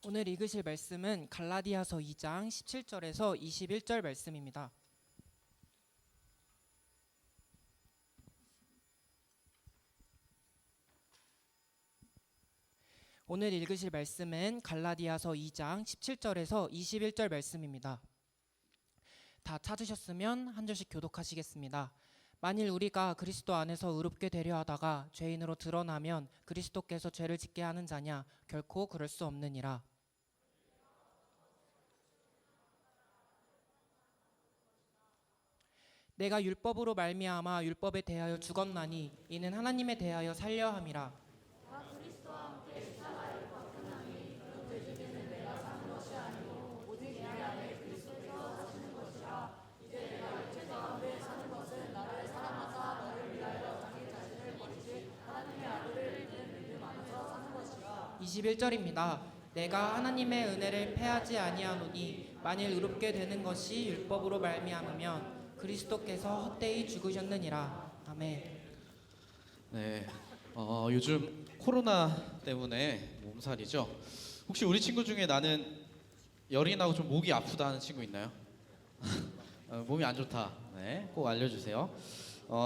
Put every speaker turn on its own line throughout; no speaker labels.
오늘 읽으실 말씀은 갈라디아서 2장 17절에서 21절 말씀입니다. 오늘 읽으실 말씀은 갈라디아서 2장 17절에서 21절 말씀입니다. 다 찾으셨으면 한 절씩 교독하시겠습니다. 만일 우리가 그리스도 안에서 의롭게 되려 하다가 죄인으로 드러나면 그리스도께서 죄를 짓게 하는 자냐? 결코 그럴 수 없느니라. 내가 율법으로 말미암아 율법에 대하여 죽었나니 이는 하나님에 대하여 살려 함이라. 이 21절입니다. 내가 하나님의 은혜를 패하지 아니하노니 만일 의롭게 되는 것이 율법으로 말미암으면 그리스도께서 헛되이 죽으셨느니라. 아멘.
네, 요즘 코로나 때문에 몸살이죠. 혹시 우리 친구 중에 나는 열이 나고 좀 목이 아프다 하는 친구 있나요? 몸이 안 좋다. 네, 꼭 알려주세요.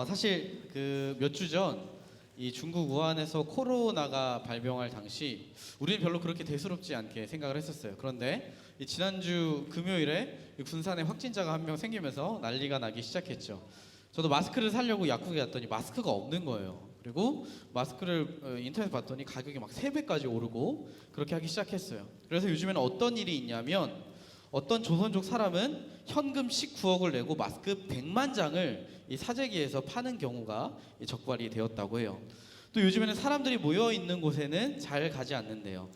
사실 그 몇 주 전 이 중국 우한에서 코로나가 발병할 당시 우리는 별로 그렇게 대수롭지 않게 생각을 했었어요. 그런데 이 지난주 금요일에 이 군산에 확진자가 한 명 생기면서 난리가 나기 시작했죠. 저도 마스크를 사려고 약국에 갔더니 마스크가 없는 거예요. 그리고 마스크를 인터넷 봤더니 가격이 막 3배까지 오르고 그렇게 하기 시작했어요. 그래서 요즘에는 어떤 일이 있냐면 어떤 조선족 사람은 현금 19억을 내고 마스크 100만 장을 이 사재기에서 파는 경우가 적발이 되었다고 해요. 또 요즘에는 사람들이 모여 있는 곳에는 잘 가지 않는데요.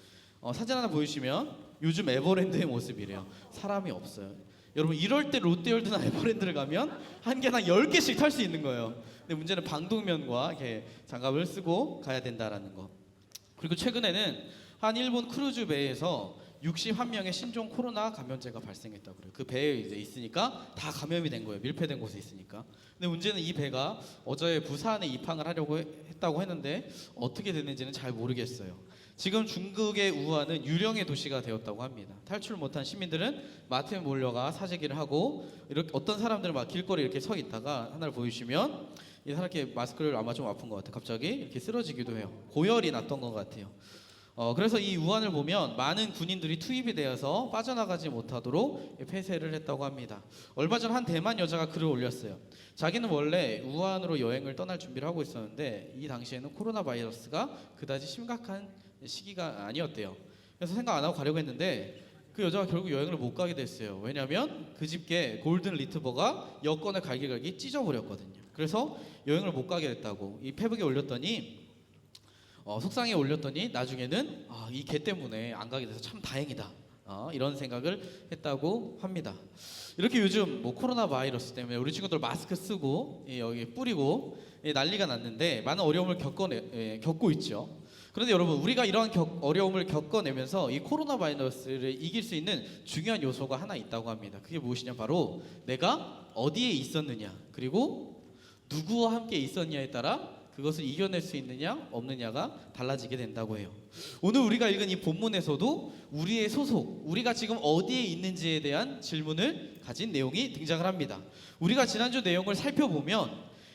사진 하나 보여주시면 요즘 에버랜드의 모습이래요. 사람이 없어요. 여러분 이럴 때 롯데월드나 에버랜드를 가면 한 개당 10개씩 탈 수 있는 거예요. 근데 문제는 방독면과 이렇게 장갑을 쓰고 가야 된다라는 거. 그리고 최근에는 한 일본 크루즈 배에서 61명의 신종 코로나 감염자가 발생했다고 그래요. 그 배에 이제 있으니까 다 감염이 된 거예요. 밀폐된 곳에 있으니까. 근데 문제는 이 배가 어제 부산에 입항을 하려고 했다고 했는데 어떻게 됐는지는 잘 모르겠어요. 지금 중국의 우한은 유령의 도시가 되었다고 합니다. 탈출 못한 시민들은 마트에 몰려가 사재기를 하고 이렇게 어떤 사람들은 막 길거리에 이렇게 서 있다가 하나를 보여주시면 이 사람 이렇게 마스크를 아마 좀 아픈 것 같아요. 갑자기 이렇게 쓰러지기도 해요. 고열이 났던 것 같아요. 그래서 이 우한을 보면 많은 군인들이 투입이 되어서 빠져나가지 못하도록 폐쇄를 했다고 합니다. 얼마 전 한 대만 여자가 글을 올렸어요. 자기는 원래 우한으로 여행을 떠날 준비를 하고 있었는데 이 당시에는 코로나 바이러스가 그다지 심각한 시기가 아니었대요. 그래서 생각 안 하고 가려고 했는데 그 여자가 결국 여행을 못 가게 됐어요. 왜냐하면 그 집게 골든 리트버가 여권을 갈기갈기 찢어버렸거든요. 그래서 여행을 못 가게 됐다고 이 페북에 올렸더니 속상해 올렸더니 나중에는 이 개 때문에 안 가게 돼서 참 다행이다. 이런 생각을 했다고 합니다. 이렇게 요즘 뭐 코로나 바이러스 때문에 우리 친구들 마스크 쓰고 여기 뿌리고 난리가 났는데 많은 어려움을 겪고 있죠. 그런데 여러분 우리가 이러한 어려움을 겪어내면서 이 코로나 바이러스를 이길 수 있는 중요한 요소가 하나 있다고 합니다. 그게 무엇이냐 바로 내가 어디에 있었느냐 그리고 누구와 함께 있었냐에 따라 그것을 이겨낼 수 있느냐 없느냐가 달라지게 된다고 해요. 오늘 우리가 읽은 이 본문에서도 우리의 소속, 우리가 지금 어디에 있는지에 대한 질문을 가진 내용이 등장을 합니다. 우리가 지난주 내용을 살펴보면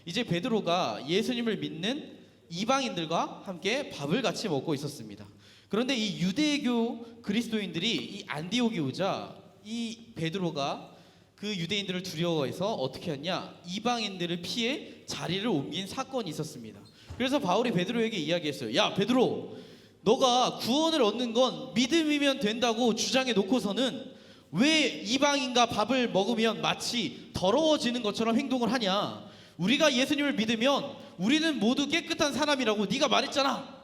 이제 베드로가 예수님을 믿는 이방인들과 함께 밥을 같이 먹고 있었습니다. 그런데 이 유대교 그리스도인들이 이 안디옥에 오자 이 베드로가 그 유대인들을 두려워해서 어떻게 했냐? 이방인들을 피해 자리를 옮긴 사건이 있었습니다. 그래서 바울이 베드로에게 이야기했어요. 야 베드로, 너가 구원을 얻는 건 믿음이면 된다고 주장해 놓고서는 왜 이방인과 밥을 먹으면 마치 더러워지는 것처럼 행동을 하냐? 우리가 예수님을 믿으면 우리는 모두 깨끗한 사람이라고 네가 말했잖아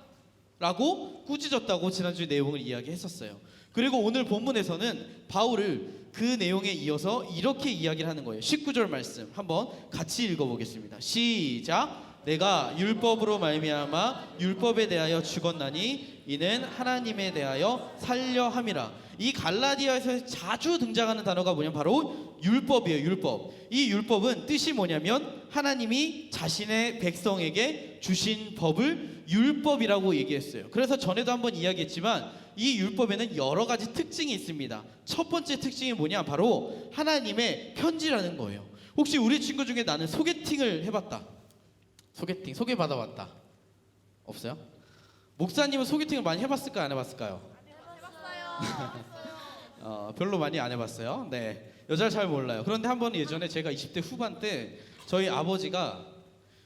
라고 꾸짖었다고 지난주 내용을 이야기했었어요. 그리고 오늘 본문에서는 바울을 그 내용에 이어서 이렇게 이야기를 하는 거예요. 19절 말씀 한번 같이 읽어보겠습니다. 시작. 내가 율법으로 말미암아 율법에 대하여 죽었나니 이는 하나님에 대하여 살려 함이라. 이 갈라디아에서 자주 등장하는 단어가 뭐냐면 바로 율법이에요. 율법. 이 율법은 뜻이 뭐냐면 하나님이 자신의 백성에게 때 주신 법을 율법이라고 얘기했어요. 그래서 전에도 한번 이야기했지만 이 율법에는 여러 가지 특징이 있습니다. 첫 번째 특징이 뭐냐? 바로 하나님의 편지라는 거예요. 혹시 우리 친구 중에 나는 소개팅을 해봤다, 소개받아봤다, 없어요? 목사님은 소개팅을 많이 해봤을까요? 안 해봤을까요? 별로 많이 안 해봤어요. 네, 여자를 잘 몰라요. 그런데 한번 예전에 제가 20대 후반 때 저희 아버지가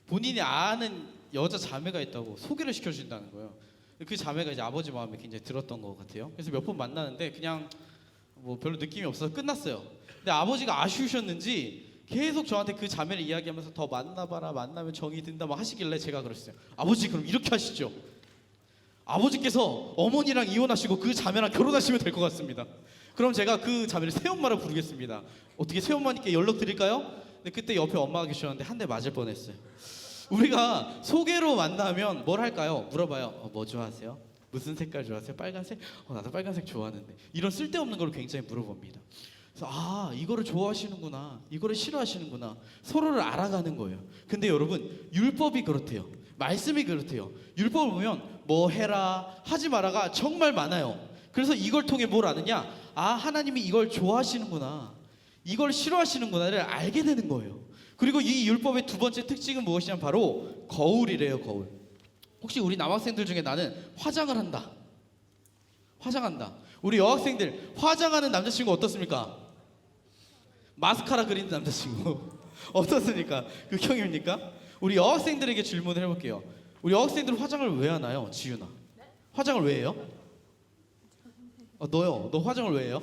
본인이 아는 여자 자매가 있다고 소개를 시켜준다는 거예요. 그 자매가 이제 아버지 마음에 굉장히 들었던 것 같아요. 그래서 몇 번 만나는데 그냥 뭐 별로 느낌이 없어서 끝났어요. 근데 아버지가 아쉬우셨는지 계속 저한테 그 자매를 이야기하면서 더 만나봐라, 만나면 정이 든다 막 하시길래 제가 그랬어요. 아버지 그럼 이렇게 하시죠. 아버지께서 어머니랑 이혼하시고 그 자매랑 결혼하시면 될 것 같습니다. 그럼 제가 그 자매를 새엄마라고 부르겠습니다. 어떻게 새엄마님께 연락 드릴까요? 근데 그때 옆에 엄마가 계셨는데 한 대 맞을 뻔했어요. 우리가 소개로 만나면 뭘 할까요? 물어봐요. 뭐 좋아하세요? 무슨 색깔 좋아하세요? 빨간색? 나도 빨간색 좋아하는데. 이런 쓸데없는 걸 굉장히 물어봅니다. 그래서 이거를 좋아하시는구나, 이거를 싫어하시는구나, 서로를 알아가는 거예요. 근데 여러분, 율법이 그렇대요. 말씀이 그렇대요. 율법을 보면 뭐 해라, 하지 마라가 정말 많아요. 그래서 이걸 통해 뭘 아느냐? 하나님이 이걸 좋아하시는구나, 이걸 싫어하시는구나를 알게 되는 거예요. 그리고 이 율법의 두 번째 특징은 무엇이냐면 바로 거울이래요. 거울. 혹시 우리 남학생들 중에 나는 화장을 한다, 화장한다. 우리 여학생들 화장하는 남자친구 어떻습니까? 마스카라 그리는 남자친구 어떻습니까? 극형입니까? 우리 여학생들에게 질문을 해볼게요. 우리 여학생들은 화장을 왜 하나요? 지윤아, 화장을 왜 해요? 너요? 너 화장을 왜 해요?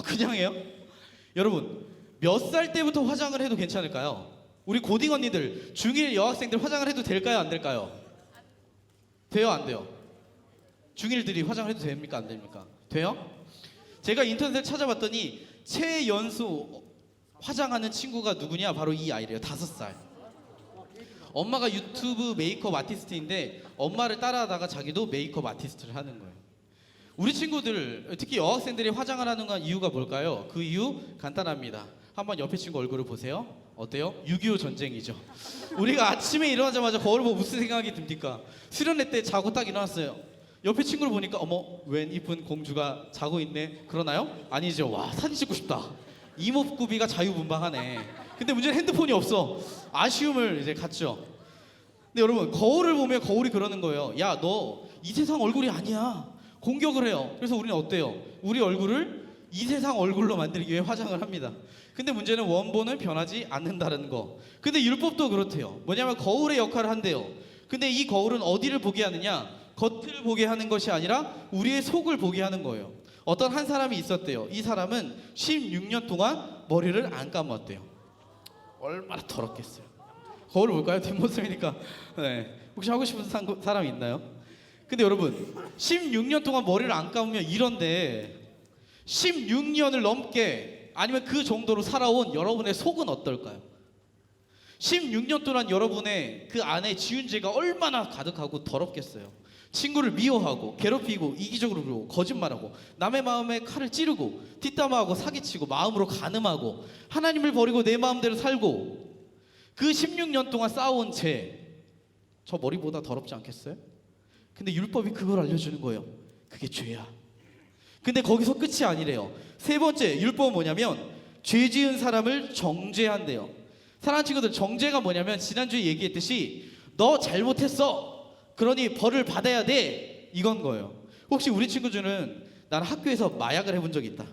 그냥 해요? 여러분, 몇 살 때부터 화장을 해도 괜찮을까요? 우리 고딩 언니들, 중1 여학생들 화장을 해도 될까요? 안 될까요? 돼요? 안 돼요? 중1들이 화장을 해도 됩니까? 안 됩니까? 돼요? 제가 인터넷에 찾아봤더니 최연소 화장하는 친구가 누구냐? 바로 이 아이래요. 5살. 엄마가 유튜브 메이크업 아티스트인데 엄마를 따라하다가 자기도 메이크업 아티스트를 하는 거예요. 우리 친구들, 특히 여학생들이 화장을 하는 건 이유가 뭘까요? 그 이유 간단합니다. 한번 옆에 친구 얼굴을 보세요. 어때요? 6.25 전쟁이죠. 우리가 아침에 일어나자마자 거울을 보고 무슨 생각이 듭니까? 수련회 때 자고 딱 일어났어요. 옆에 친구를 보니까 어머, 웬 이쁜 공주가 자고 있네, 그러나요? 아니죠. 와, 사진 찍고 싶다. 이목구비가 자유분방하네. 근데 문제는 핸드폰이 없어. 아쉬움을 이제 갖죠. 근데 여러분, 거울을 보면 거울이 그러는 거예요. 야, 너 이 세상 얼굴이 아니야. 공격을 해요. 그래서 우리는 어때요? 우리 얼굴을 이 세상 얼굴로 만들기 위해 화장을 합니다. 근데 문제는 원본은 변하지 않는다는 거. 근데 율법도 그렇대요. 뭐냐면 거울의 역할을 한대요. 근데 이 거울은 어디를 보게 하느냐? 겉을 보게 하는 것이 아니라 우리의 속을 보게 하는 거예요. 어떤 한 사람이 있었대요. 이 사람은 16년 동안 머리를 안 감았대요. 얼마나 더럽겠어요. 거울을 볼까요? 뒷모습이니까. 네. 혹시 하고 싶은 사람 있나요? 근데 여러분, 16년 동안 머리를 안 감으면 이런데 16년을 넘게 아니면 그 정도로 살아온 여러분의 속은 어떨까요? 16년 동안 여러분의 그 안에 지은 죄가 얼마나 가득하고 더럽겠어요. 친구를 미워하고 괴롭히고 이기적으로 그러고 거짓말하고 남의 마음에 칼을 찌르고 뒷담화하고 사기치고 마음으로 간음하고 하나님을 버리고 내 마음대로 살고 그 16년 동안 쌓아온 죄, 저 머리보다 더럽지 않겠어요? 근데 율법이 그걸 알려주는 거예요. 그게 죄야. 근데 거기서 끝이 아니래요. 세 번째 율법은 뭐냐면 죄 지은 사람을 정죄한대요. 사랑하는 친구들, 정죄가 뭐냐면 지난주에 얘기했듯이 너 잘못했어, 그러니 벌을 받아야 돼, 이건 거예요. 혹시 우리 친구 중에는 나는 학교에서 마약을 해본 적이 있다.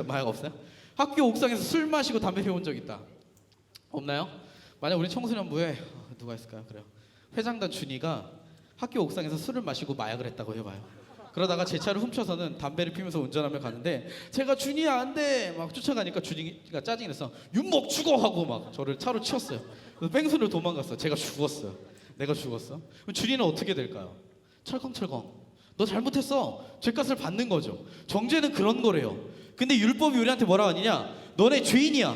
마약 없어요? 학교 옥상에서 술 마시고 담배 피워본 적 있다. 없나요? 만약 우리 청소년부에 누가 있을까요? 그래요. 회장단 준이가 학교 옥상에서 술을 마시고 마약을 했다고 해봐요. 그러다가 제 차를 훔쳐서는 담배를 피면서 운전하며 가는데 제가 준이야 안 돼 막 쫓아가니까 준이가 짜증이 나서 윤목 죽어 하고 막 저를 차로 치웠어요. 그래서 뺑소니로 도망갔어요. 제가 죽었어요. 내가 죽었어. 그럼 준이는 어떻게 될까요? 철컹철컹. 너 잘못했어. 죄값을 받는 거죠. 정죄는 그런 거래요. 근데 율법이 우리한테 뭐라 하느냐? 너네 죄인이야.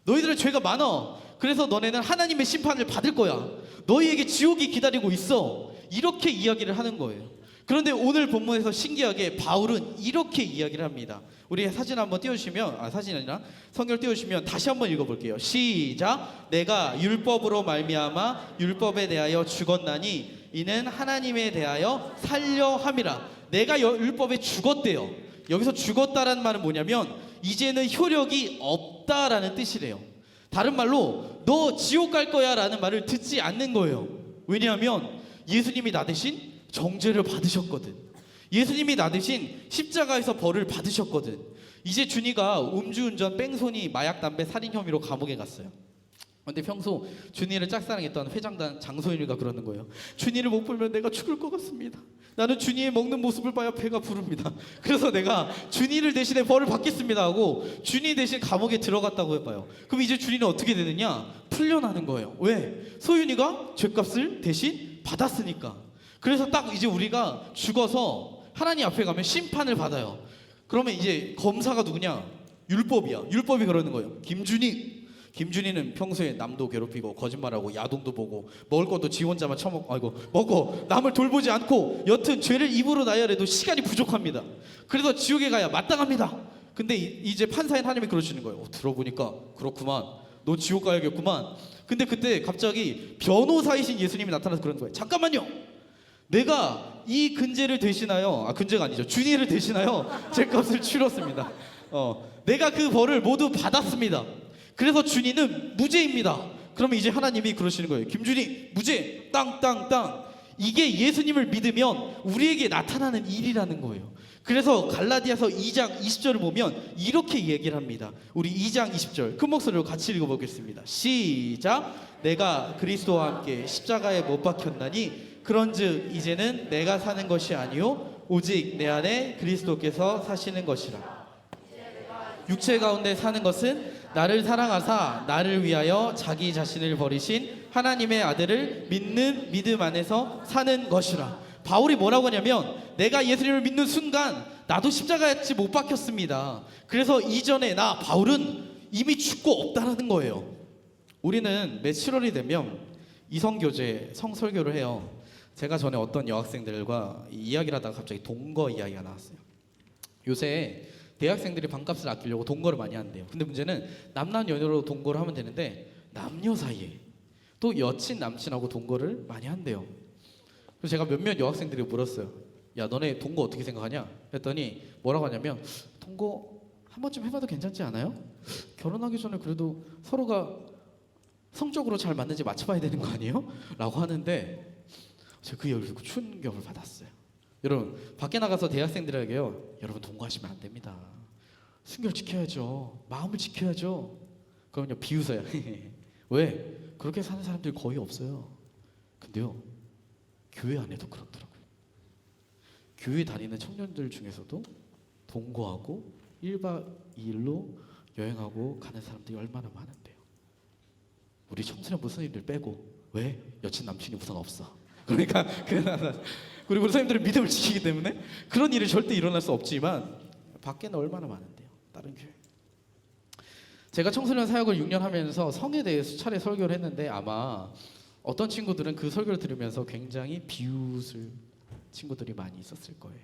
너희들의 죄가 많아. 그래서 너네는 하나님의 심판을 받을 거야. 너희에게 지옥이 기다리고 있어. 이렇게 이야기를 하는 거예요. 그런데 오늘 본문에서 신기하게 바울은 이렇게 이야기를 합니다. 우리 사진 한번 띄워주시면, 사진이 아니라 성경을 띄워주시면 다시 한번 읽어볼게요. 시작. 내가 율법으로 말미암아 율법에 대하여 죽었나니 이는 하나님에 대하여 살려 함이라. 내가 율법에 죽었대요. 여기서 죽었다라는 말은 뭐냐면 이제는 효력이 없다라는 뜻이래요. 다른 말로 너 지옥 갈 거야 라는 말을 듣지 않는 거예요. 왜냐하면 예수님이 나 대신 정죄를 받으셨거든. 예수님이 나 대신 십자가에서 벌을 받으셨거든. 이제 준이가 음주운전, 뺑소니, 마약, 담배, 살인 혐의로 감옥에 갔어요. 근데 평소 준이를 짝사랑했던 회장단 장소윤이가 그러는 거예요. 준이를 못 보면 내가 죽을 것 같습니다. 나는 준이의 먹는 모습을 봐야 배가 부릅니다. 그래서 내가 준이를 대신에 벌을 받겠습니다 하고 준이 대신 감옥에 들어갔다고 해봐요. 그럼 이제 준이는 어떻게 되느냐? 풀려나는 거예요. 왜? 소윤이가 죄값을 대신 받았으니까. 그래서 딱 이제 우리가 죽어서 하나님 앞에 가면 심판을 받아요. 그러면 이제 검사가 누구냐? 율법이야. 율법이 그러는 거예요. 김준희는 평소에 남도 괴롭히고 거짓말하고 야동도 보고 먹을 것도 지 혼자만 먹고 남을 돌보지 않고 여튼 죄를 입으로 나열해도 시간이 부족합니다. 그래서 지옥에 가야 마땅합니다. 근데 이제 판사인 하나님이 그러시는 거예요. 들어보니까 그렇구만. 너 지옥 가야겠구만. 근데 그때 갑자기 변호사이신 예수님이 나타나서 그러는 거예요. 잠깐만요. 내가 이 근죄를 대신하여 근죄가 아니죠. 준이를 대신하여 죄값을 치렀습니다. 내가 그 벌을 모두 받았습니다. 그래서 준이는 무죄입니다. 그러면 이제 하나님이 그러시는 거예요. 김준이 무죄 땅땅땅. 이게 예수님을 믿으면 우리에게 나타나는 일이라는 거예요. 그래서 갈라디아서 2장 20절을 보면 이렇게 얘기를 합니다. 우리 2장 20절 큰 목소리로 같이 읽어보겠습니다. 시작. 내가 그리스도와 함께 십자가에 못 박혔나니 그런즉 이제는 내가 사는 것이 아니요 오직 내 안에 그리스도께서 사시는 것이라. 육체 가운데 사는 것은 나를 사랑하사 나를 위하여 자기 자신을 버리신 하나님의 아들을 믿는 믿음 안에서 사는 것이라. 바울이 뭐라고 하냐면 내가 예수님을 믿는 순간 나도 십자가에 못 박혔습니다. 그래서 이전에 나 바울은 이미 죽고 없다라는 거예요. 우리는 매 7월이 되면 이성교제 성설교를 해요. 제가 전에 어떤 여학생들과 이야기를 하다가 갑자기 동거 이야기가 나왔어요. 요새 대학생들이 방값을 아끼려고 동거를 많이 한대요. 근데 문제는 남남 연애로 동거를 하면 되는데 남녀 사이에 또 여친 남친하고 동거를 많이 한대요. 그래서 제가 몇몇 여학생들이 물었어요. 야 너네 동거 어떻게 생각하냐? 했더니 뭐라고 하냐면 동거 한 번쯤 해봐도 괜찮지 않아요? 결혼하기 전에 그래도 서로가 성적으로 잘 맞는지 맞춰봐야 되는 거 아니에요? 라고 하는데 제가 그 얘기를 듣고 충격을 받았어요. 여러분 밖에 나가서 대학생들에게요, 여러분 동거하시면 안 됩니다. 순결 지켜야죠. 마음을 지켜야죠. 그럼요 비웃어요. 왜? 그렇게 사는 사람들이 거의 없어요. 근데요 교회 안에도 그렇더라고요. 교회 다니는 청년들 중에서도 동거하고 1박 2일로 여행하고 가는 사람들이 얼마나 많은데요. 우리 청소년 무슬림들 빼고. 왜? 여친 남친이 우선 없어. 그러니까 그리고 우리 선생님들은 믿음을 지키기 때문에 그런 일이 절대 일어날 수 없지만 밖에는 얼마나 많은데요. 다른 교회. 제가 청소년 사역을 6년 하면서 성에 대해 수차례 설교를 했는데 아마 어떤 친구들은 그 설교를 들으면서 굉장히 비웃을 친구들이 많이 있었을 거예요.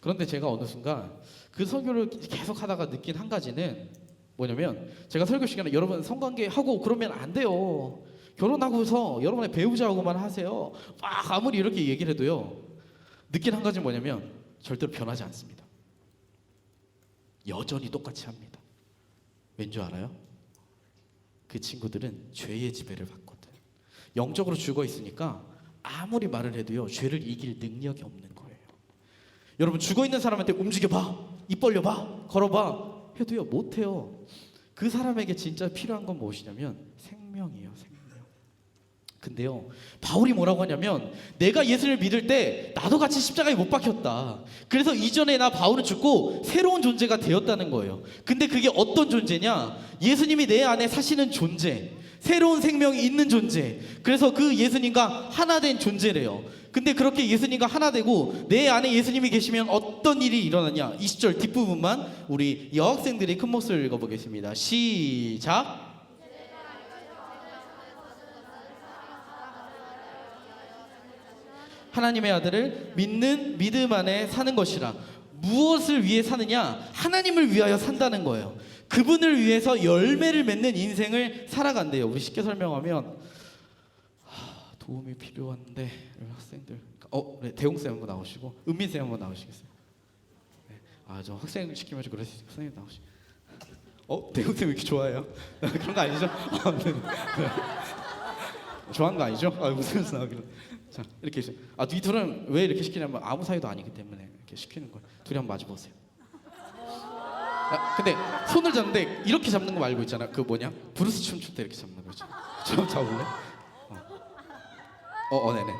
그런데 제가 어느 순간 그 설교를 계속 하다가 느낀 한 가지는 뭐냐면 제가 설교 시간에 여러분 성관계 하고 그러면 안 돼요. 결혼하고서 여러분의 배우자하고만 하세요. 막 아무리 이렇게 얘기를 해도요 느낀 한 가지는 뭐냐면 절대로 변하지 않습니다. 여전히 똑같이 합니다. 왠 줄 알아요? 그 친구들은 죄의 지배를 받거든. 영적으로 죽어 있으니까 아무리 말을 해도요 죄를 이길 능력이 없는 거예요. 여러분 죽어 있는 사람한테 움직여봐, 입 벌려봐, 걸어봐 해도요 못해요. 그 사람에게 진짜 필요한 건 무엇이냐면 생명이에요. 생명. 근데요 바울이 뭐라고 하냐면 내가 예수를 믿을 때 나도 같이 십자가에 못 박혔다. 그래서 이전에 나 바울은 죽고 새로운 존재가 되었다는 거예요. 근데 그게 어떤 존재냐? 예수님이 내 안에 사시는 존재, 새로운 생명이 있는 존재. 그래서 그 예수님과 하나 된 존재래요. 근데 그렇게 예수님과 하나 되고 내 안에 예수님이 계시면 어떤 일이 일어나냐? 20절 뒷부분만 우리 여학생들이 큰 목소리를 읽어보겠습니다. 시작. 하나님의 아들을 믿는 믿음 안에 사는 것이라. 무엇을 위해 사느냐? 하나님을 위하여 산다는 거예요. 그분을 위해서 열매를 맺는 인생을 살아간대요. 우리 쉽게 설명하면 도움이 필요한데 학생들 네, 대웅쌤 한번 나오시고 은민쌤 한번 나오시겠어요? 네. 저 학생 시키면 좀 그럴 수 있어요. 선생님 나오시고 대웅쌤 왜 이렇게 좋아해요? 그런 거 아니죠? 네. 좋아하는 거 아니죠? 웃으면서 나오기로. 자 이렇게 해주세요. 이 둘은 왜 이렇게 시키냐면 아무 사이도 아니기 때문에 이렇게 시키는 거예요. 둘이 한번 마주 보세요. 근데 손을 잡는데 이렇게 잡는 거 말고 있잖아. 그 뭐냐? 브루스 춤출 때 이렇게 잡는 거 있잖아. 좀 잡을래? 네네.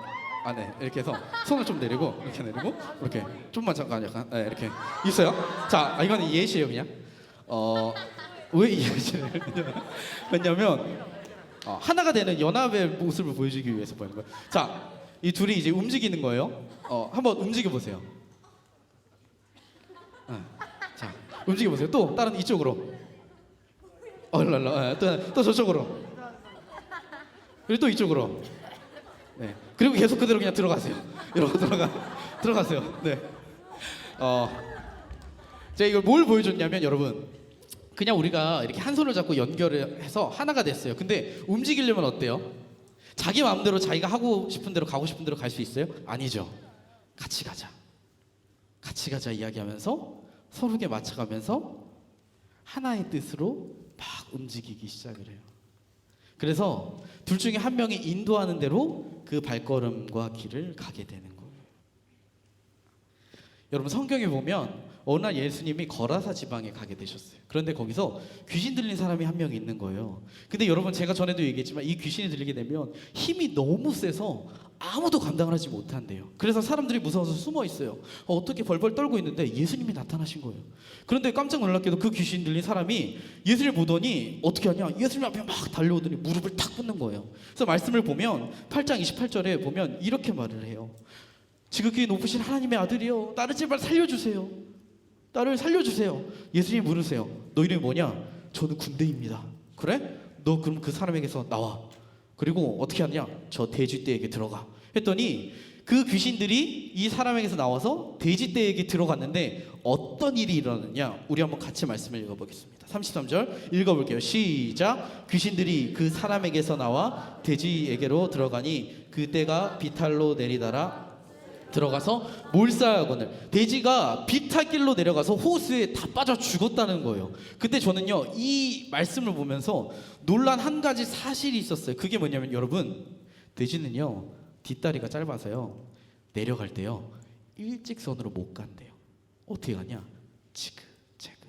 네. 이렇게 해서 손을 좀 내리고 이렇게 내리고 이렇게 좀만 잠깐 약간 이렇게 있어요. 자, 이거는 예시예요, 그냥. 왜 이 예시를? 왜냐면 하나가 되는 연합의 모습을 보여주기 위해서 보이는 거예요. 자, 이 둘이 이제 움직이는 거예요. 한번 움직여 보세요. 자, 움직여 보세요. 또 다른 이쪽으로. 또 저쪽으로. 그리고 또 이쪽으로. 네. 그리고 계속 그대로 그냥 들어가세요. 이러고 들어가세요. 네. 제가 이걸 뭘 보여줬냐면 여러분, 그냥 우리가 이렇게 한 손을 잡고 연결을 해서 하나가 됐어요. 근데 움직이려면 어때요? 자기 마음대로 자기가 하고 싶은 대로 가고 싶은 대로 갈 수 있어요? 아니죠. 같이 가자 이야기하면서 서로에게 맞춰가면서 하나의 뜻으로 막 움직이기 시작을 해요. 그래서 둘 중에 한 명이 인도하는 대로 그 발걸음과 길을 가게 되는 거예요. 여러분 성경에 보면 어느 날 예수님이 거라사 지방에 가게 되셨어요. 그런데 거기서 귀신 들린 사람이 한 명 있는 거예요. 근데 여러분 제가 전에도 얘기했지만 이 귀신이 들리게 되면 힘이 너무 세서 아무도 감당을 하지 못한대요. 그래서 사람들이 무서워서 숨어 있어요. 어떻게 벌벌 떨고 있는데 예수님이 나타나신 거예요. 그런데 깜짝 놀랍게도 그 귀신 들린 사람이 예수님을 보더니 어떻게 하냐? 예수님 앞에 막 달려오더니 무릎을 탁 꿇는 거예요. 그래서 말씀을 보면 8장 28절에 보면 이렇게 말을 해요. 지극히 높으신 하나님의 아들이여, 나를 제발 살려주세요. 나를 살려주세요. 예수님 물으세요. 너 이름이 뭐냐? 저는 군대입니다. 그래? 너 그럼 그 사람에게서 나와. 그리고 어떻게 하느냐? 저 돼지떼에게 들어가. 했더니 그 귀신들이 이 사람에게서 나와서 돼지떼에게 들어갔는데 어떤 일이 일어났느냐? 우리 한번 같이 말씀을 읽어보겠습니다. 33절 읽어볼게요. 시작. 귀신들이 그 사람에게서 나와 돼지에게로 들어가니 그 떼가 비탈로 내리다라 들어가서 몰살하거늘. 돼지가 비탈길로 내려가서 호수에 다 빠져 죽었다는 거예요. 그때 저는요 이 말씀을 보면서 놀란 한 가지 사실이 있었어요. 그게 뭐냐면 여러분, 돼지는요 뒷다리가 짧아서요 내려갈 때요 일직선으로 못 간대요. 어떻게 가냐? 지그재그.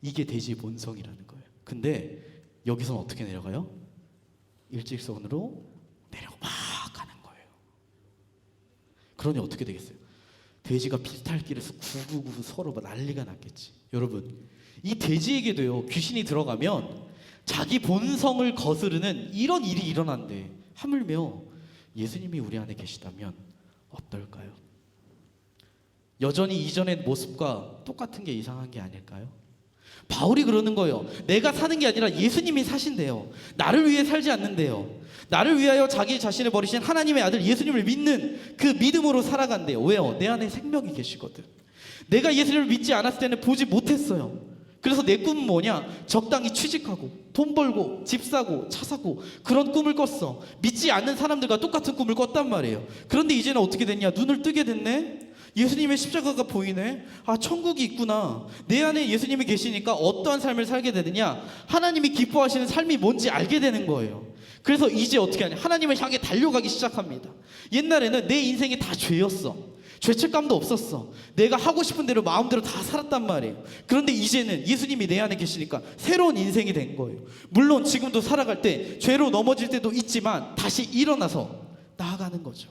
이게 돼지의 본성이라는 거예요. 근데 여기서는 어떻게 내려가요? 일직선으로 내려가 막 가는 거예요. 그러니 어떻게 되겠어요? 돼지가 비탈길에서 구구구 서로 막 난리가 났겠지. 여러분, 이 돼지에게도요 귀신이 들어가면 자기 본성을 거스르는 이런 일이 일어난대. 하물며 예수님이 우리 안에 계시다면 어떨까요? 여전히 이전의 모습과 똑같은 게 이상한 게 아닐까요? 바울이 그러는 거예요. 내가 사는 게 아니라 예수님이 사신대요. 나를 위해 살지 않는데요. 나를 위하여 자기 자신을 버리신 하나님의 아들 예수님을 믿는 그 믿음으로 살아간대요. 왜요? 내 안에 생명이 계시거든. 내가 예수님을 믿지 않았을 때는 보지 못했어요. 그래서 내 꿈은 뭐냐? 적당히 취직하고 돈 벌고 집 사고 차 사고 그런 꿈을 꿨어. 믿지 않는 사람들과 똑같은 꿈을 꿨단 말이에요. 그런데 이제는 어떻게 됐냐? 눈을 뜨게 됐네. 예수님의 십자가가 보이네. 천국이 있구나. 내 안에 예수님이 계시니까 어떠한 삶을 살게 되느냐? 하나님이 기뻐하시는 삶이 뭔지 알게 되는 거예요. 그래서 이제 어떻게 하냐? 하나님을 향해 달려가기 시작합니다. 옛날에는 내 인생이 다 죄였어. 죄책감도 없었어. 내가 하고 싶은 대로 마음대로 다 살았단 말이에요. 그런데 이제는 예수님이 내 안에 계시니까 새로운 인생이 된 거예요. 물론 지금도 살아갈 때 죄로 넘어질 때도 있지만 다시 일어나서 나아가는 거죠.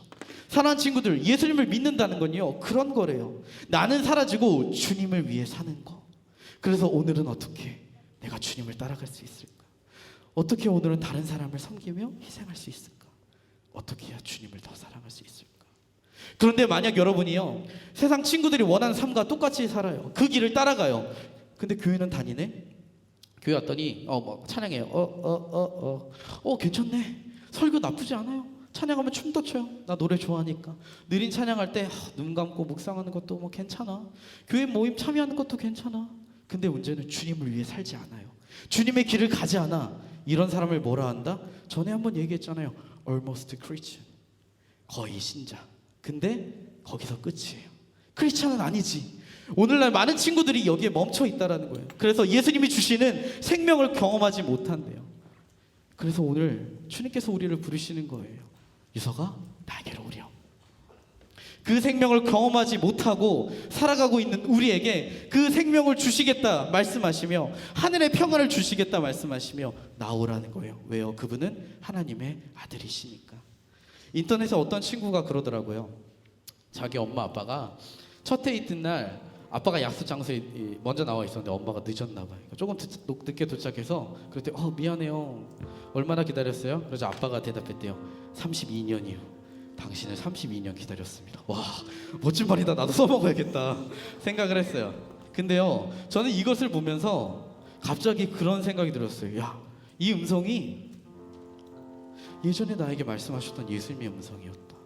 사랑하는 친구들, 예수님을 믿는다는 건요 그런 거래요. 나는 사라지고 주님을 위해 사는 거. 그래서 오늘은 어떻게 내가 주님을 따라갈 수 있을까? 어떻게 오늘은 다른 사람을 섬기며 희생할 수 있을까? 어떻게 해야 주님을 더 사랑할 수 있을까? 그런데 만약 여러분이요 세상 친구들이 원하는 삶과 똑같이 살아요. 그 길을 따라가요. 근데 교회는 다니네. 교회 왔더니 뭐 찬양해요. 괜찮네. 설교 나쁘지 않아요. 찬양하면 춤도 춰요. 나 노래 좋아하니까. 느린 찬양할 때 눈 감고 묵상하는 것도 뭐 괜찮아. 교회 모임 참여하는 것도 괜찮아. 근데 문제는 주님을 위해 살지 않아요. 주님의 길을 가지 않아. 이런 사람을 뭐라 한다? 전에 한번 얘기했잖아요. Almost Christian. 거의 신자. 근데 거기서 끝이에요. 크리스찬은 아니지. 오늘날 많은 친구들이 여기에 멈춰 있다라는 거예요. 그래서 예수님이 주시는 생명을 경험하지 못한대요. 그래서 오늘 주님께서 우리를 부르시는 거예요. 유서가 나에게로 오렴. 그 생명을 경험하지 못하고 살아가고 있는 우리에게 그 생명을 주시겠다 말씀하시며 하늘의 평안을 주시겠다 말씀하시며 나오라는 거예요. 왜요? 그분은 하나님의 아들이시니까. 인터넷에 어떤 친구가 그러더라고요. 자기 엄마 아빠가 첫 데이트 날 아빠가 약속 장소에 먼저 나와 있었는데 엄마가 늦었나 봐요. 조금 늦게 도착해서 그랬더니 미안해요. 얼마나 기다렸어요? 그래서 아빠가 대답했대요. 32년이요. 당신을 32년 기다렸습니다. 와, 멋진 말이다. 나도 써먹어야겠다 생각을 했어요. 근데요, 저는 이것을 보면서 갑자기 그런 생각이 들었어요. 야, 이 음성이 예전에 나에게 말씀하셨던 예수님의 음성이었다.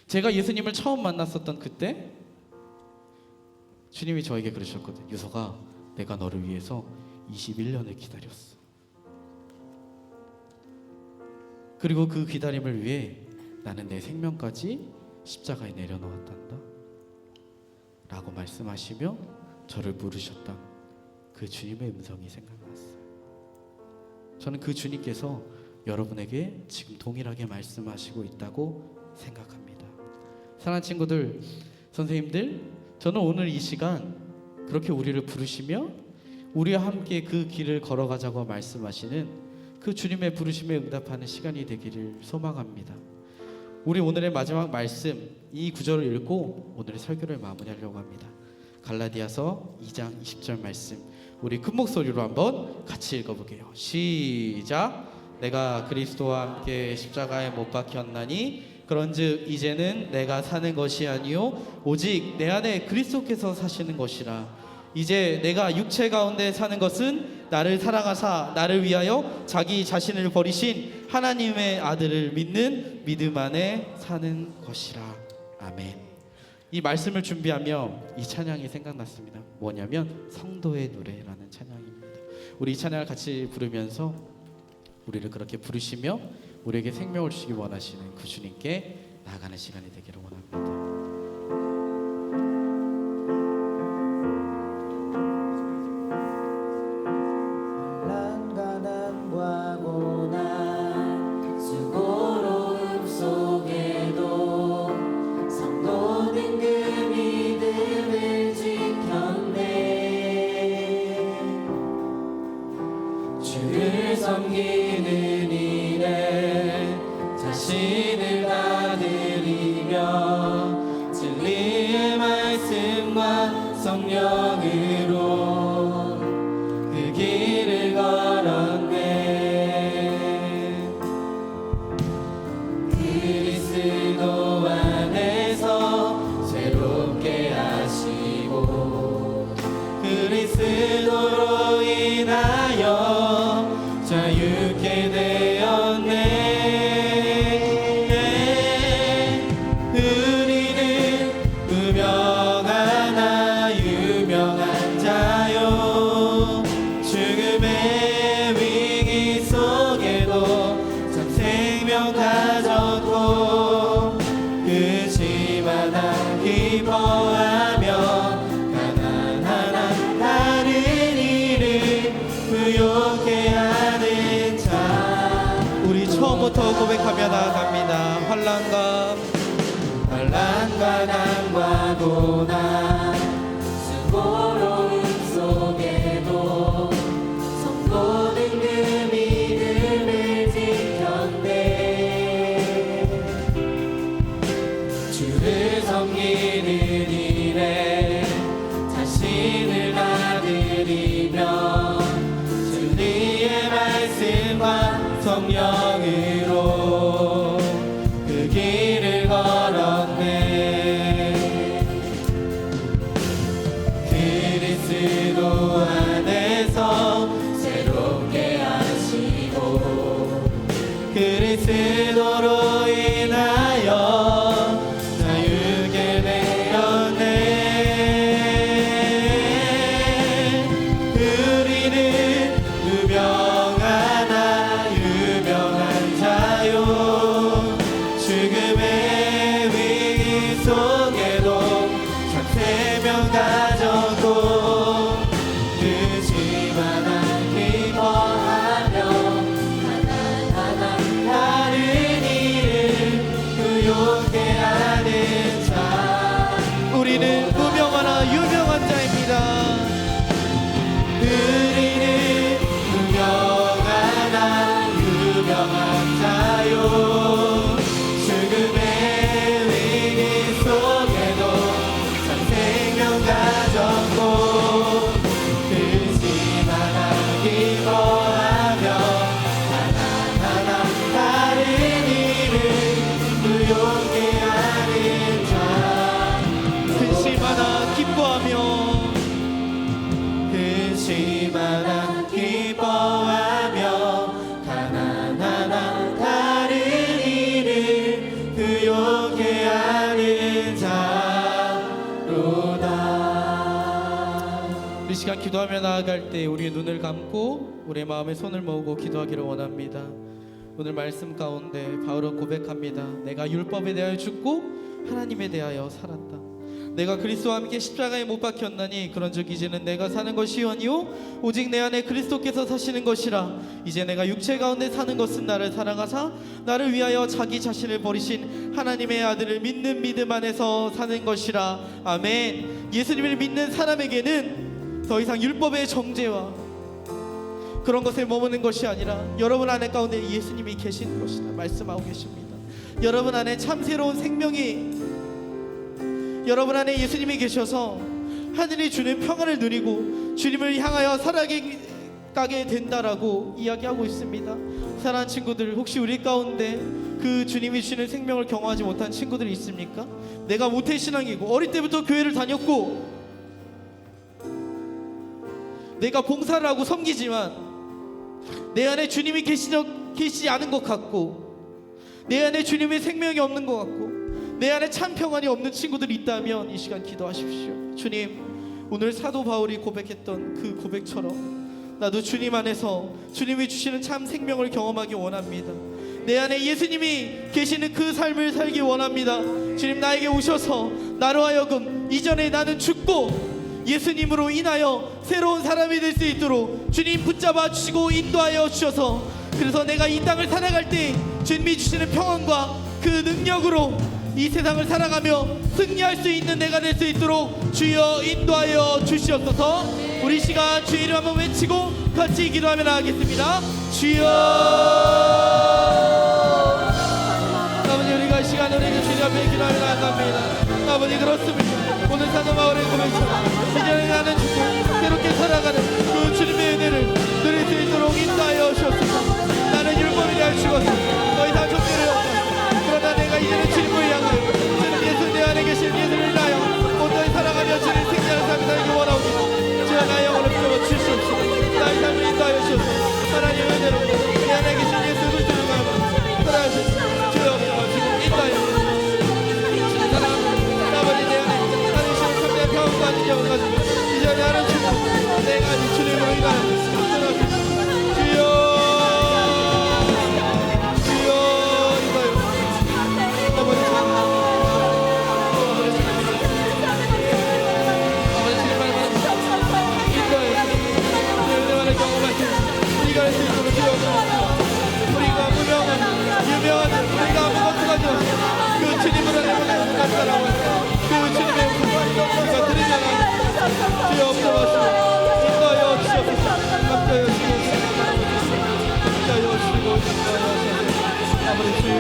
제가 예수님을 처음 만났었던 그때 주님이 저에게 그러셨거든요. 유서가 내가 너를 위해서 21년을 기다렸어. 그리고 그 기다림을 위해 나는 내 생명까지 십자가에 내려놓았단다 라고 말씀하시며 저를 부르셨던 그 주님의 음성이 생각났어요. 저는 그 주님께서 여러분에게 지금 동일하게 말씀하시고 있다고 생각합니다. 사랑하는 친구들, 선생님들, 저는 오늘 이 시간 그렇게 우리를 부르시며 우리와 함께 그 길을 걸어가자고 말씀하시는 그 주님의 부르심에 응답하는 시간이 되기를 소망합니다. 우리 오늘의 마지막 말씀 이 구절을 읽고 오늘의 설교를 마무리하려고 합니다. 갈라디아서 2장 20절 말씀 우리 큰 목소리로 한번 같이 읽어볼게요. 시작. 내가 그리스도와 함께 십자가에 못 박혔나니 그런즉 이제는 내가 사는 것이 아니요 오직 내 안에 그리스도께서 사시는 것이라. 이제 내가 육체 가운데 사는 것은 나를 사랑하사 나를 위하여 자기 자신을 버리신 하나님의 아들을 믿는 믿음 안에 사는 것이라. 아멘. 이 말씀을 준비하며 이 찬양이 생각났습니다. 뭐냐면 성도의 노래라는 찬양입니다. 우리 이 찬양을 같이 부르면서 우리를 그렇게 부르시며 우리에게 생명을 주시기 원하시는 그 주님께 나아가는 시간이 되기를 원합니다.
섬기는 일에 자신을 다 드리며 진리의 말씀과 성령으로 그 길을 걸었네. 그리스도 안에서 새롭게 하시고 그리스도로 인하여 자유케 되었네. 우리는 무명하나 유명한 자요 죽음의 위기 속에도 참 생명 가졌고 그치마다 기뻐하며 가난하나 다른 이를 부욕해 하는 자.
우리 처음부터 고백하며 나아갑니다.
환난과 난과 고난 수고로움 속에도 성도는 그 믿음을 지켰네. 주를 섬기는 일에 자신을 다 드리며 진리의 말씀과 성령으로 그 길을 걸었네.
기도하며 나아갈 때 우리의 눈을 감고 우리의 마음에 손을 모으고 기도하기를 원합니다. 오늘 말씀 가운데 바울은 고백합니다. 내가 율법에 대하여 죽고 하나님에 대하여 살았다. 내가 그리스도와 함께 십자가에 못 박혔나니 그런즉 이제는 내가 사는 것이 아니요 오직 내 안에 그리스도께서 사시는 것이라. 이제 내가 육체 가운데 사는 것은 나를 사랑하사 나를 위하여 자기 자신을 버리신 하나님의 아들을 믿는 믿음 안에서 사는 것이라. 아멘. 예수님을 믿는 사람에게는 더 이상 율법의 정죄와 그런 것에 머무는 것이 아니라 여러분 안에 가운데 예수님이 계신 것이다 말씀하고 계십니다. 여러분 안에 참 새로운 생명이, 여러분 안에 예수님이 계셔서 하늘이 주는 평안을 누리고 주님을 향하여 살아가게 된다라고 이야기하고 있습니다. 사랑하는 친구들, 혹시 우리 가운데 그 주님이 주시는 생명을 경험하지 못한 친구들이 있습니까? 내가 모태신앙이고 어릴 때부터 교회를 다녔고 내가 봉사를 하고 섬기지만 내 안에 주님이 계시지 않은 것 같고 내 안에 주님의 생명이 없는 것 같고 내 안에 참 평안이 없는 친구들이 있다면 이 시간 기도하십시오. 주님, 오늘 사도 바울이 고백했던 그 고백처럼 나도 주님 안에서 주님이 주시는 참 생명을 경험하기 원합니다. 내 안에 예수님이 계시는 그 삶을 살기 원합니다. 주님, 나에게 오셔서 나로 하여금 이전에 나는 죽고 예수님으로 인하여 새로운 사람이 될 수 있도록 주님 붙잡아 주시고 인도하여 주셔서, 그래서 내가 이 땅을 살아갈 때 주님이 주시는 평안과 그 능력으로 이 세상을 살아가며 승리할 수 있는 내가 될 수 있도록 주여 인도하여 주시옵소서. 우리 시간 주의 이름 한번 외치고 같이 기도하며 나가겠습니다. 주여. 아버지, 우리가 이 시간 우리가 주님 앞에 기도하며 나아갑니다. 아버지, 그렇습니다. 오늘 사도 바울의 고백처럼 이전에 나는 죽고 새롭게 살아가는 그 주님의 은혜를 누릴 수 있도록 인도하여 주옵소서. 나는 율법에 대하여 죽었어. 더 이상 존재를 없다. 그러나 내가 이제는 주님을 향하여 주님 예수 내 안에 계신 예수를 위하여 온전히 살아가며 주님 생명을 삶을 살기 원하옵니다. 주여, 나의 영혼을 붙잡아 주시옵소서. 나의 삶을 인도하여 주옵소서. 하나님의 은혜로 내 안에 계신 예수 그리스도를 위하여 살아가시옵소서. 주여, 지금 인도하여 주옵소서. 사랑합니다. 아버지, 내 안에 평안과 안녕을 가지고 이제 나는 주님, 내가 주님으로 인하여 주여, 주여 인하여 아버지, 인도하여 인도하여 경험할 때 우리가 할 수 있도록 주여, 우리가 무명한 유명한 우리가 아무것도 가지 않고 그 주님으로 내보내는 날 따라와 그 주님의 우리가 드리잖아. 주여 없어가시고 인도하여 주시옵소서. 감사하여 주시옵소서. 인도하여 주시고 인도하여 주시옵소서. 아버지 주여,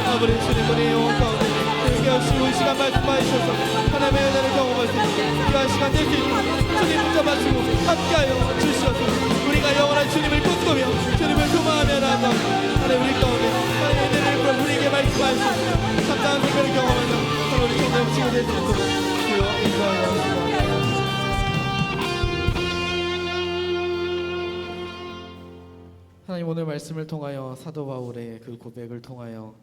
아버지 주님, 우리의 영혼 가운데 그렇게 하시고 이 시간 말씀하셔서 하나님의 은혜를 경험할 수 있는 귀한 시간 될 수 있도록 주님 붙잡아주고 함께하여 주시옵소서. 우리가 영원한 주님을 꿈꾸며 주님을 소망하며 나아가 하나님 우리 가운데 하나님의 은혜를 풀어 우리에게 말씀하시옵소서. 감사한 생명을 경험하며 우리 성도의 친구 될 수 있도록 주여 인도하여 주시옵소서. 하나님, 오늘 말씀을 통하여 사도 바울의 그 고백을 통하여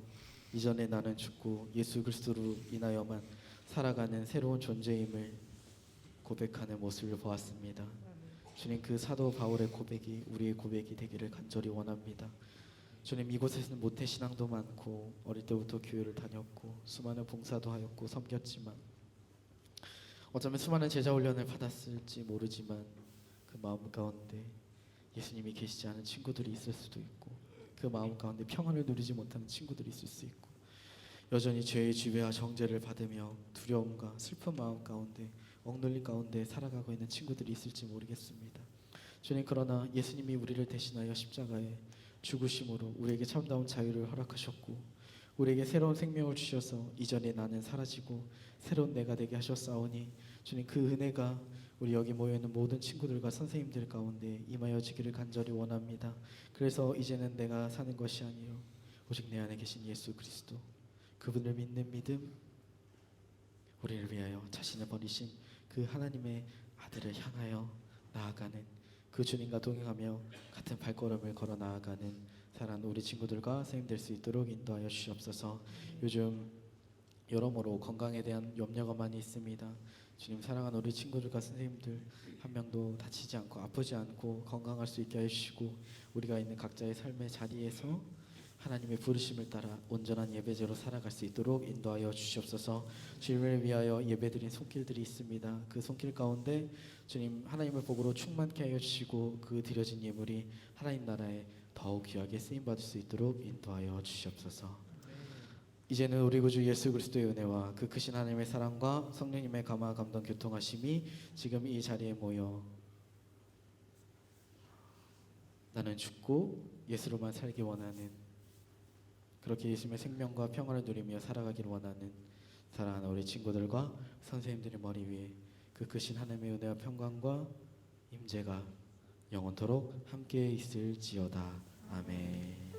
이전에 나는 죽고 예수 그리스도로 인하여만 살아가는 새로운 존재임을 고백하는 모습을 보았습니다. 주님, 그 사도 바울의 고백이 우리의 고백이 되기를 간절히 원합니다. 주님, 이곳에서는 모태신앙도 많고 어릴 때부터 교회를 다녔고 수많은 봉사도 하였고 섬겼지만 어쩌면 수많은 제자 훈련을 받았을지 모르지만 그 마음 가운데 예수님이 계시지 않은 친구들이 있을 수도 있고 그 마음 가운데 평안을 누리지 못하는 친구들이 있을 수 있고 여전히 죄의 지배와 정죄를 받으며 두려움과 슬픈 마음 가운데 억눌린 가운데 살아가고 있는 친구들이 있을지 모르겠습니다. 주님, 그러나 예수님이 우리를 대신하여 십자가에 죽으심으로 우리에게 참다운 자유를 허락하셨고 우리에게 새로운 생명을 주셔서 이전에 나는 사라지고 새로운 내가 되게 하셨사오니 주님, 그 은혜가 우리 여기 모여있는 모든 친구들과 선생님들 가운데 임하여 지기를 간절히 원합니다. 그래서 이제는 내가 사는 것이 아니요 오직 내 안에 계신 예수 그리스도, 그분을 믿는 믿음, 우리를 위하여 자신을 버리신 그 하나님의 아들을 향하여 나아가는 그 주님과 동행하며 같은 발걸음을 걸어 나아가는 사랑하는 우리 친구들과 선생님 될 수 있도록 인도하여 주시옵소서. 요즘
여러모로 건강에 대한 염려가 많이 있습니다. 주님, 사랑하는 우리 친구들과 선생님들 한 명도 다치지 않고 아프지 않고 건강할 수 있게 해주시고, 우리가 있는 각자의 삶의 자리에서 하나님의 부르심을 따라 온전한 예배제로 살아갈 수 있도록 인도하여 주시옵소서. 주님을 위하여 예배드린 손길들이 있습니다. 그 손길 가운데 주님, 하나님의 복으로 충만케 하여 주시고 그 드려진 예물이 하나님 나라에 더욱 귀하게 쓰임받을 수 있도록 인도하여 주시옵소서. 이제는 우리 구주 예수 그리스도의 은혜와 그 크신 하나님의 사랑과 성령님의 감화 감동 교통하심이 지금 이 자리에 모여 나는 죽고 예수로만 살기 원하는, 그렇게 예수님의 생명과 평화를 누리며 살아가기를 원하는 사랑하는 우리 친구들과 선생님들의 머리 위에 그 크신 하나님의 은혜와 평강과 임재가 영원토록 함께 있을지어다. 아멘.